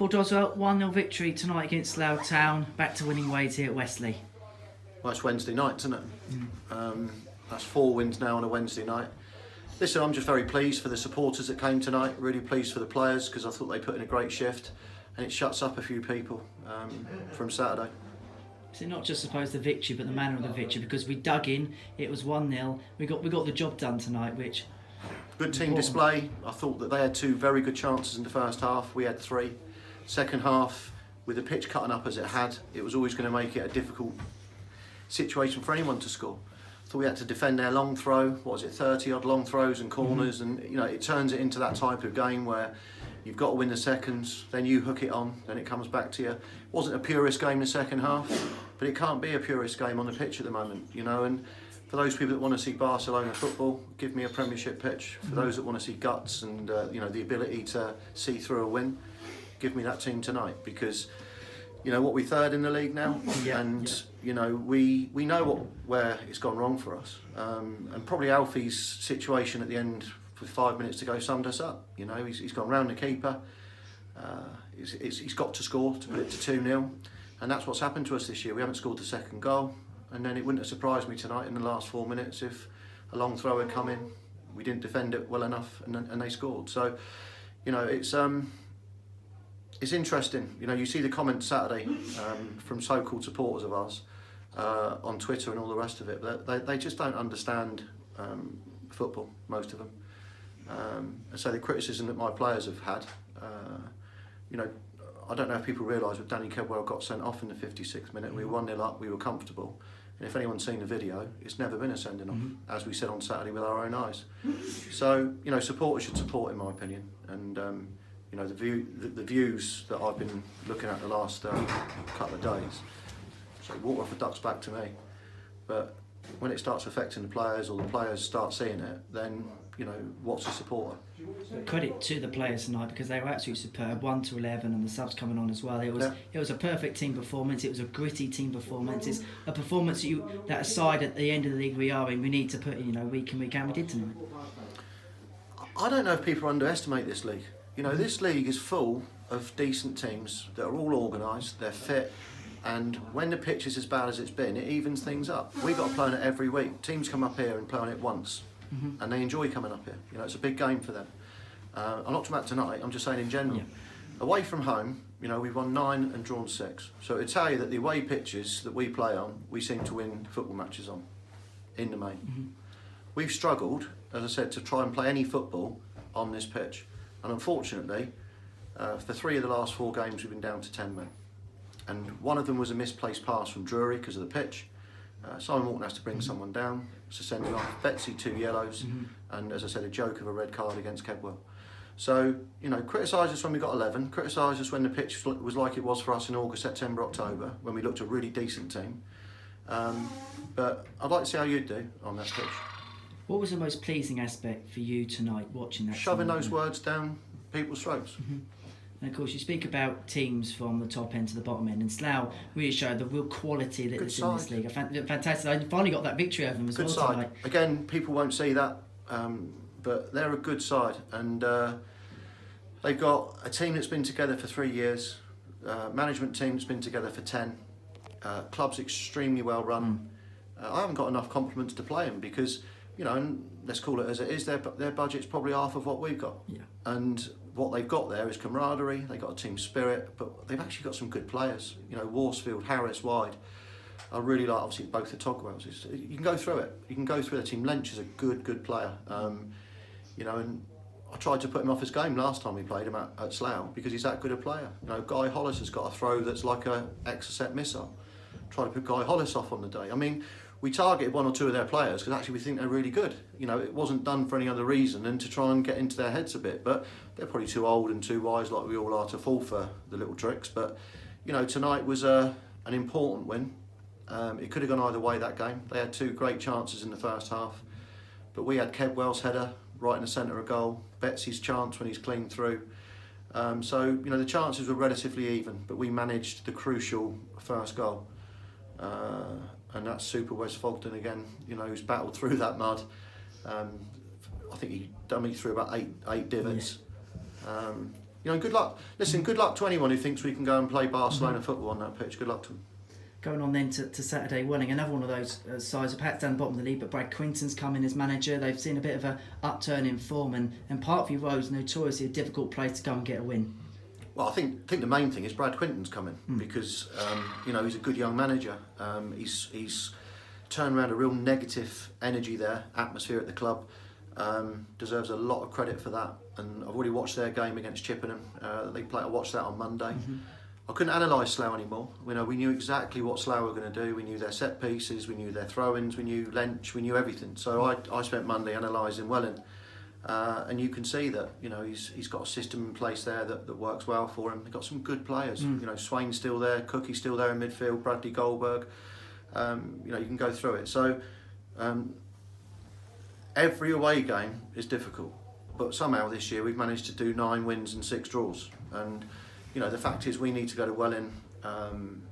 Paul Doswell, 1-0 victory tonight against Slough Town. Back to winning ways here at Wesley. Well, it's Wednesday night, isn't it? That's 4 wins now on a Wednesday night. Listen, I'm just very pleased for the supporters that came tonight, really pleased for the players because I thought they put in a great shift, and it shuts up a few people from Saturday. So not just, I suppose, the victory, but the manner of the victory, because we dug in, it was 1-0, we got the job done tonight, which... Good team display. I thought that they had 2 very good chances in the first half, we had 3. Second half, with the pitch cutting up as it had, it was always going to make it a difficult situation for anyone to score. So we had to defend their long throw, 30 odd long throws and corners, and it turns it into that type of game where you've got to win the seconds, then you hook it on, then it comes back to you. It wasn't a purist game in the second half, but it can't be a purist game on the pitch at the moment, and for those people that want to see Barcelona football, give me a Premiership pitch. For those that want to see guts and the ability to see through a win, give me that team tonight, because we're third in the league now, we know where it's gone wrong for us, and probably Alfie's situation at the end with 5 minutes to go summed us up. He's gone round the keeper, he's got to score to put it to 2-0, and that's what's happened to us this year. We haven't scored the second goal, and then it wouldn't have surprised me tonight in the last 4 minutes if a long throw had come in, we didn't defend it well enough, and they scored. So it's interesting. You see the comments Saturday from so-called supporters of ours on Twitter and all the rest of it. They just don't understand football, most of them. And so the criticism that my players have had, I don't know if people realise, but Danny Kedwell got sent off in the 56th minute. We were 1-0 up, we were comfortable. And if anyone's seen the video, it's never been a sending off, as we said on Saturday with our own eyes. So, supporters should support, in my opinion. And the views that I've been looking at the last couple of days, so water off a duck's back to me. But when it starts affecting the players, or the players start seeing it, then what's a supporter? Credit to the players tonight, because they were absolutely superb. 1 to 11, and the subs coming on as well. It was a perfect team performance. It was a gritty team performance. It's a performance that aside at the end of the league we are in, we need to put in week in, week out. We did tonight. I don't know if people underestimate this league. This league is full of decent teams that are all organised, they're fit, and when the pitch is as bad as it's been, it evens things up. We got to play on it every week. Teams come up here and play on it once, and they enjoy coming up here. It's a big game for them. I'm not talking about tonight, I'm just saying in general. Yeah. Away from home, we've won 9 and drawn 6. So it'd tell you that the away pitches that we play on, we seem to win football matches on, in the main. We've struggled, as I said, to try and play any football on this pitch. And unfortunately, for 3 of the last 4 games, we've been down to 10 men. And one of them was a misplaced pass from Drury because of the pitch. Simon Walton has to bring someone down, it's a sending off. Betsy, 2 yellows, and as I said, a joke of a red card against Kedwell. So, criticise us when we got 11, criticise us when the pitch was like it was for us in August, September, October, when we looked a really decent team. But I'd like to see how you do on that pitch. What was the most pleasing aspect for you tonight, watching that? Shoving those words down people's throats. And of course, you speak about teams from the top end to the bottom end, and Slough really showed the real quality that is in this league. Fantastic. I finally got that victory over them as well tonight. Again, people won't see that, but they're a good side, and they've got a team that's been together for 3 years, management team that's been together for 10, club's extremely well run. I haven't got enough compliments to play them because, and let's call it as it is, their budget's probably half of what we've got. Yeah. And what they've got there is camaraderie, they've got a team spirit, but they've actually got some good players. Worsfield, Harris, Wide. I really like, obviously, both the Togwells. You can go through it. You can go through the team. Lench is a good player. And I tried to put him off his game last time we played him at Slough because he's that good a player. Guy Hollis has got a throw that's like a Exocet missile. Try to put Guy Hollis off on the day. I mean, we targeted 1 or 2 of their players because actually we think they're really good. It wasn't done for any other reason than to try and get into their heads a bit. But they're probably too old and too wise, like we all are, to fall for the little tricks. But tonight was an important win. It could have gone either way, that game. They had 2 great chances in the first half, but we had Kedwell's header right in the centre of goal, Betsy's chance when he's clean through. So the chances were relatively even, but we managed the crucial first goal. And that's Super West Fogden again, who's battled through that mud. I think he dummied through about eight divots. You know, good luck. Listen, good luck to anyone who thinks we can go and play Barcelona football on that pitch. Good luck to them. Going on then to Saturday Welling, another one of those sides, perhaps down the bottom of the league, but Brad Quinton's come in as manager. They've seen a bit of a upturn in form, and Parkview Road's notoriously a difficult place to go and get a win. Well, I think the main thing is Brad Quinton's coming because you know, he's a good young manager. He's turned around a real negative energy there, atmosphere at the club. Deserves a lot of credit for that. And I've already watched their game against Chippenham. I watched that on Monday. I couldn't analyse Slough anymore. You know, we knew exactly what Slough were going to do. We knew their set pieces, we knew their throw-ins, we knew Lench, we knew everything. So I spent Monday analysing Welling, and you can see that, you know, he's got a system in place there that works well for him. They've got some good players. You know, Swain's still there, Cookie's still there in midfield, Bradley Goldberg. You know, you can go through it. So every away game is difficult, but somehow this year we've managed to do 9 wins and 6 draws. And you know, the fact is we need to go to Welling, and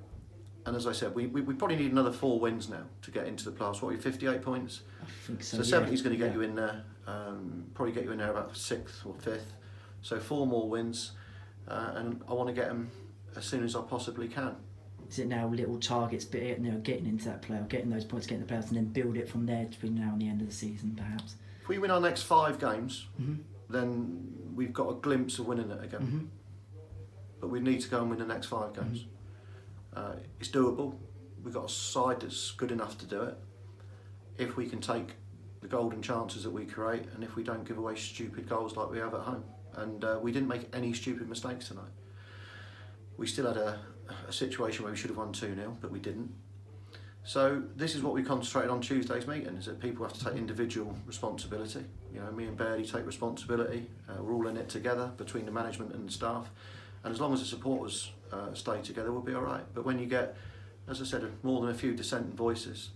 as I said, we probably need another 4 wins now to get into the playoffs. What are you, 58 points? I think so. So 70 is going to get you in there, probably get you in there about 6th or 5th. So 4 more wins, and I want to get them as soon as I possibly can. Is it now little targets, but you know, getting into that play, getting those points, getting the playoffs, and then build it from there between now and the end of the season, perhaps? If we win our next 5 games, then we've got a glimpse of winning it again. But we need to go and win the next 5 games. It's doable. We've got a side that's good enough to do it. If we can take the golden chances that we create, and if we don't give away stupid goals like we have at home. And we didn't make any stupid mistakes tonight. We still had a situation where we should have won 2-0, but we didn't. So this is what we concentrated on Tuesday's meeting, is that people have to take individual responsibility. You know, me and Bairdy take responsibility. We're all in it together between the management and the staff. And as long as the supporters stay together, we'll be all right. But when you get, as I said, more than a few dissenting voices,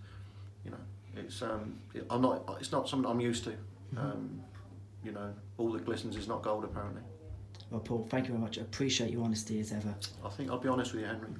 you know, it's not something I'm used to. You know, all that glistens is not gold, apparently. Well, Paul, thank you very much. I appreciate your honesty as ever. I think I'll be honest with you, Henry.